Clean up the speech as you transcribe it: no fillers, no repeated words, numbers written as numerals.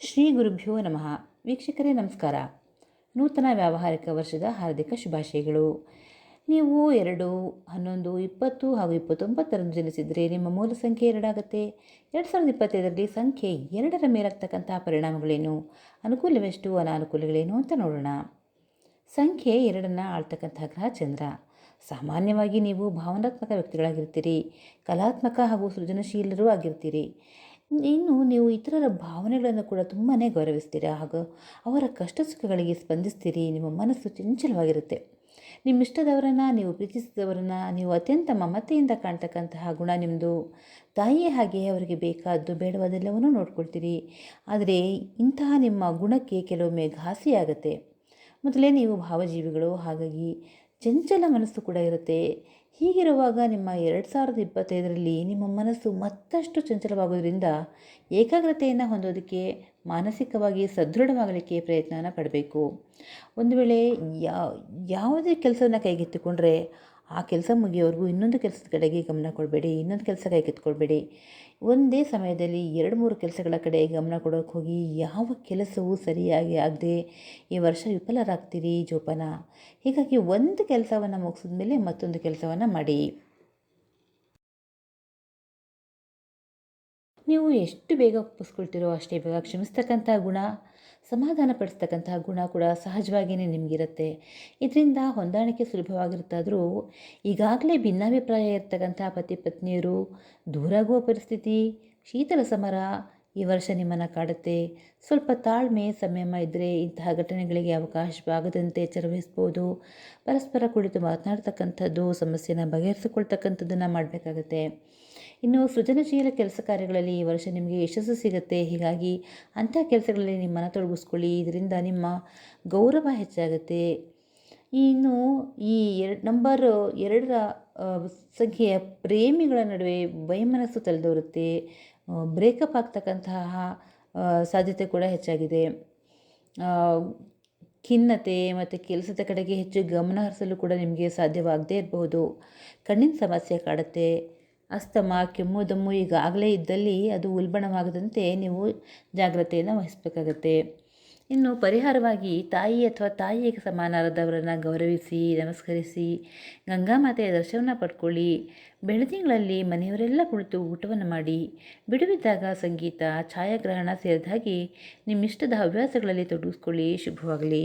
ಶ್ರೀ ಗುರುಭ್ಯೋ ನಮಃ. ವೀಕ್ಷಕರೇ ನಮಸ್ಕಾರ. ನೂತನ ವ್ಯಾವಹಾರಿಕ ವರ್ಷದ ಹಾರ್ದಿಕ ಶುಭಾಶಯಗಳು. ನೀವು 2, 11, 20 ಹಾಗೂ 29ರಂದು ಜನಿಸಿದರೆ ನಿಮ್ಮ ಮೂಲ ಸಂಖ್ಯೆ 2 ಆಗುತ್ತೆ. 2025ರಲ್ಲಿ ಸಂಖ್ಯೆ 2ರ ಮೇಲಾಗ್ತಕ್ಕಂತಹ ಪರಿಣಾಮಗಳೇನು, ಅನುಕೂಲವೆಷ್ಟು, ಅನಾನುಕೂಲಗಳೇನು ಅಂತ ನೋಡೋಣ. ಸಂಖ್ಯೆ 2ನ್ನು ಆಳ್ತಕ್ಕಂತಹ ಗ್ರಹ ಚಂದ್ರ. ಸಾಮಾನ್ಯವಾಗಿ ನೀವು ಭಾವನಾತ್ಮಕ ವ್ಯಕ್ತಿಗಳಾಗಿರ್ತೀರಿ, ಕಲಾತ್ಮಕ ಹಾಗೂ ಸೃಜನಶೀಲರೂ ಆಗಿರ್ತೀರಿ. ಇನ್ನು ನೀವು ಇತರರ ಭಾವನೆಗಳನ್ನು ಕೂಡ ತುಂಬಾ ಗೌರವಿಸ್ತೀರಾ ಹಾಗೂ ಅವರ ಕಷ್ಟ ಸುಖಗಳಿಗೆ ಸ್ಪಂದಿಸ್ತೀರಿ. ನಿಮ್ಮ ಮನಸ್ಸು ಚಂಚಲವಾಗಿರುತ್ತೆ. ನಿಮ್ಮಿಷ್ಟದವರನ್ನು, ನೀವು ಪ್ರೀತಿಸಿದವರನ್ನು ನೀವು ಅತ್ಯಂತ ಮಮತೆಯಿಂದ ಕಾಣ್ತಕ್ಕಂತಹ ಗುಣ ನಿಮ್ಮದು. ತಾಯಿಯೇ ಹಾಗೆ ಅವರಿಗೆ ಬೇಕಾದ್ದು ಬೇಡವಾದೆಲ್ಲವನ್ನೂ ನೋಡ್ಕೊಳ್ತೀರಿ. ಆದರೆ ಇಂತಹ ನಿಮ್ಮ ಗುಣಕ್ಕೆ ಕೆಲವೊಮ್ಮೆ ಘಾಸಿಯಾಗತ್ತೆ. ಮೊದಲೇ ನೀವು ಭಾವಜೀವಿಗಳು, ಹಾಗಾಗಿ ಚಂಚಲ ಮನಸ್ಸು ಕೂಡ ಇರುತ್ತೆ. ಹೀಗಿರುವಾಗ ನಿಮ್ಮ 2025ರಲ್ಲಿ ನಿಮ್ಮ ಮನಸ್ಸು ಮತ್ತಷ್ಟು ಚಂಚಲವಾಗೋದ್ರಿಂದ ಏಕಾಗ್ರತೆಯನ್ನು ಹೊಂದೋದಕ್ಕೆ, ಮಾನಸಿಕವಾಗಿ ಸದೃಢವಾಗಲಿಕ್ಕೆ ಪ್ರಯತ್ನವನ್ನು ಪಡಬೇಕು. ಒಂದು ವೇಳೆ ಯಾವುದೇ ಕೆಲಸವನ್ನು ಕೈಗೆತ್ತಿಕೊಂಡ್ರೆ ಆ ಕೆಲಸ ಮುಗಿಯೋವರೆಗೂ ಇನ್ನೊಂದು ಕೆಲಸದ ಕಡೆಗೆ ಗಮನ ಕೊಡಬೇಡಿ, ಇನ್ನೊಂದು ಕೆಲಸ ಕೈಗೆತ್ತಿಕೊಳ್ಬೇಡಿ. ಒಂದೇ ಸಮಯದಲ್ಲಿ 2-3 ಕೆಲಸಗಳ ಕಡೆ ಗಮನ ಕೊಡೋಕ್ಕೆ ಹೋಗಿ ಯಾವ ಕೆಲಸವೂ ಸರಿಯಾಗಿ ಆಗದೆ ಈ ವರ್ಷ ವಿಫಲರಾಗ್ತೀರಿ ಜೋಪಾನ. ಹೀಗಾಗಿ ಒಂದು ಕೆಲಸವನ್ನು ಮುಗಿಸಿದ ಮೇಲೆ ಮತ್ತೊಂದು ಕೆಲಸವನ್ನು ಮಾಡಿ. ನೀವು ಎಷ್ಟು ಬೇಗ ಒಪ್ಪಿಸ್ಕೊಳ್ತೀರೋ ಅಷ್ಟೇ ಬೇಗ ಕ್ಷಮಿಸ್ತಕ್ಕಂಥ ಗುಣ, ಸಮಾಧಾನ ಪಡಿಸ್ತಕ್ಕಂತಹ ಗುಣ ಕೂಡ ಸಹಜವಾಗಿಯೇ ನಿಮಗಿರುತ್ತೆ. ಇದರಿಂದ ಹೊಂದಾಣಿಕೆ ಸುಲಭವಾಗಿರುತ್ತಾದರೂ ಈಗಾಗಲೇ ಭಿನ್ನಾಭಿಪ್ರಾಯ ಇರ್ತಕ್ಕಂಥ ಪತಿ ಪತ್ನಿಯರು ದೂರಾಗುವ ಪರಿಸ್ಥಿತಿ, ಶೀತಲ ಸಮರ ಈ ವರ್ಷ ನಿಮ್ಮನ್ನು ಕಾಡುತ್ತೆ. ಸ್ವಲ್ಪ ತಾಳ್ಮೆ, ಸಂಯಮ ಇದ್ದರೆ ಇಂತಹ ಘಟನೆಗಳಿಗೆ ಅವಕಾಶವಾಗದಂತೆ ಎಚ್ಚರವಹಿಸ್ಬೋದು. ಪರಸ್ಪರ ಕುಳಿತು ಮಾತನಾಡ್ತಕ್ಕಂಥದ್ದು, ಸಮಸ್ಯೆನ ಬಗೆಹರಿಸಿಕೊಳ್ತಕ್ಕಂಥದ್ದನ್ನು ಮಾಡಬೇಕಾಗತ್ತೆ. ಇನ್ನು ಸೃಜನಶೀಲ ಕೆಲಸ ಕಾರ್ಯಗಳಲ್ಲಿ ಈ ವರ್ಷ ನಿಮಗೆ ಯಶಸ್ಸು ಸಿಗುತ್ತೆ. ಹೀಗಾಗಿ ಅಂಥ ಕೆಲಸಗಳಲ್ಲಿ ನಿಮ್ಮನ್ನು ತೊಡಗಿಸ್ಕೊಳ್ಳಿ. ಇದರಿಂದ ನಿಮ್ಮ ಗೌರವ ಹೆಚ್ಚಾಗುತ್ತೆ. ಇನ್ನು ಈ ನಂಬರ್ 2ರ ಸಂಖ್ಯೆಯ ಪ್ರೇಮಿಗಳ ನಡುವೆ ವೈಮನಸ್ಸು ತಲೆದೋರುತ್ತೆ. ಬ್ರೇಕಪ್ ಆಗ್ತಕ್ಕಂತಹ ಸಾಧ್ಯತೆ ಕೂಡ ಹೆಚ್ಚಾಗಿದೆ. ಖಿನ್ನತೆ ಮತ್ತು ಕೆಲಸದ ಕಡೆಗೆ ಹೆಚ್ಚು ಗಮನ ಹರಿಸಲು ಕೂಡ ನಿಮಗೆ ಸಾಧ್ಯವಾಗದೇ ಇರಬಹುದು. ಕಣ್ಣಿನ ಸಮಸ್ಯೆ ಕಾಡುತ್ತೆ. ಅಸ್ತಮ, ಕೆಮ್ಮು, ದಮ್ಮು ಈಗಾಗಲೇ ಇದ್ದಲ್ಲಿ ಅದು ಉಲ್ಬಣವಾಗದಂತೆ ನೀವು ಜಾಗ್ರತೆಯನ್ನು ವಹಿಸಬೇಕಾಗತ್ತೆ. ಇನ್ನು ಪರಿಹಾರವಾಗಿ ತಾಯಿ ಅಥವಾ ತಾಯಿಗೆ ಸಮಾನರಾದವರನ್ನು ಗೌರವಿಸಿ, ನಮಸ್ಕರಿಸಿ, ಗಂಗಾಮಾತೆಯ ದರ್ಶನವನ್ನು ಪಡ್ಕೊಳ್ಳಿ. ಬೆಳದಿಂಗಳಲ್ಲಿ ಮನೆಯವರೆಲ್ಲ ಕುಳಿತು ಊಟವನ್ನು ಮಾಡಿ, ಬಿಡುವಿದ್ದಾಗ ಸಂಗೀತ, ಛಾಯಾಗ್ರಹಣ ಸೇರಿದಾಗಿ ನಿಮ್ಮಿಷ್ಟದ ಹವ್ಯಾಸಗಳಲ್ಲಿ ತೊಡಗಿಸ್ಕೊಳ್ಳಿ. ಶುಭವಾಗಲಿ.